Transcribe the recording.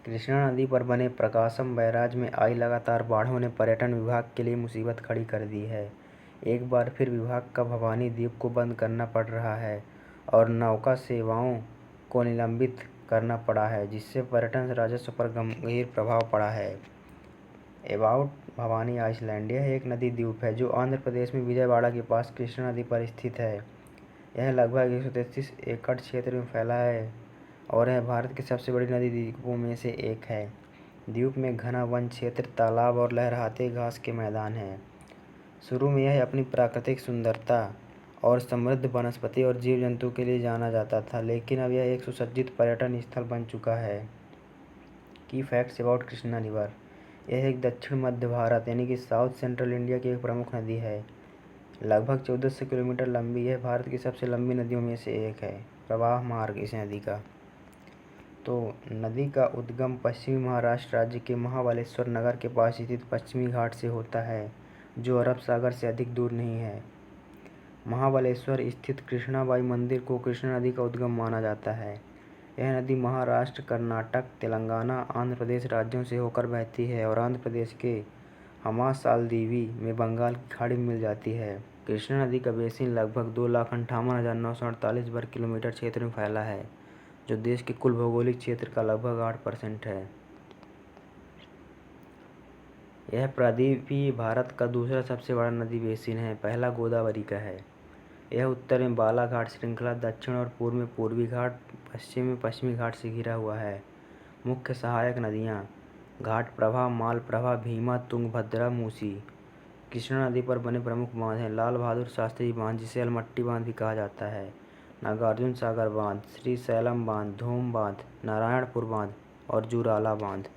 कृष्णा नदी पर बने प्रकाशम बैराज में आई लगातार बाढ़ों ने पर्यटन विभाग के लिए मुसीबत खड़ी कर दी है। एक बार फिर विभाग का भवानी द्वीप को बंद करना पड़ रहा है और नौका सेवाओं को निलंबित करना पड़ा है, जिससे पर्यटन राजस्व पर गंभीर प्रभाव पड़ा है। About Bhavani island. यह एक नदी द्वीप है जो आंध्र प्रदेश में विजयवाड़ा के पास कृष्णा नदी पर स्थित है। यह लगभग 133 एकड़ क्षेत्र में फैला है और यह भारत के सबसे बड़ी नदी द्वीपों में से एक है। द्वीप में घना वन क्षेत्र, तालाब और लहराते घास के मैदान हैं। शुरू में यह अपनी प्राकृतिक सुंदरता और समृद्ध वनस्पति और जीव जंतु के लिए जाना जाता था, लेकिन अब यह एक सुसज्जित पर्यटन स्थल बन चुका है। की फैक्ट्स अबाउट कृष्णा रिवर। यह एक दक्षिण मध्य भारत यानी कि साउथ सेंट्रल इंडिया की एक प्रमुख नदी है। लगभग 1400 किलोमीटर लंबी, यह भारत की सबसे लंबी नदियों में से एक है। प्रवाह मार्ग इस नदी का। तो नदी का उद्गम पश्चिमी महाराष्ट्र राज्य के महाबलेश्वर नगर के पास स्थित पश्चिमी घाट से होता है, जो अरब सागर से अधिक दूर नहीं है। महाबलेश्वर स्थित कृष्णाबाई मंदिर को कृष्णा नदी का उद्गम माना जाता है। यह नदी महाराष्ट्र, कर्नाटक, तेलंगाना, आंध्र प्रदेश राज्यों से होकर बहती है और आंध्र प्रदेश के हमासालदीवी में बंगाल की खाड़ी में मिल जाती है। कृष्णा नदी का बेसिन लगभग 2,58,948 वर्ग किलोमीटर क्षेत्र में फैला है, जो देश के कुल भौगोलिक क्षेत्र का लगभग 8% है। यह प्रायद्वीपीय भारत का दूसरा सबसे बड़ा नदी बेसिन है, पहला गोदावरी का है। यह उत्तर में बालाघाट श्रृंखला, दक्षिण और पूर्व में पूर्वी घाट, पश्चिम में पश्चिमी घाट से घिरा हुआ है। मुख्य सहायक नदियाँ: घाटप्रभा, मालप्रभा, भीमा, तुंगभद्रा, मूसी। कृष्णा नदी पर बने प्रमुख बांध हैं: लाल बहादुर शास्त्री बांध, जिसे अलमट्टी बांध भी कहा जाता है, नागार्जुन सागर बांध, श्रीशैलम बांध, धूम बांध, नारायणपुर बांध और जूराला बांध।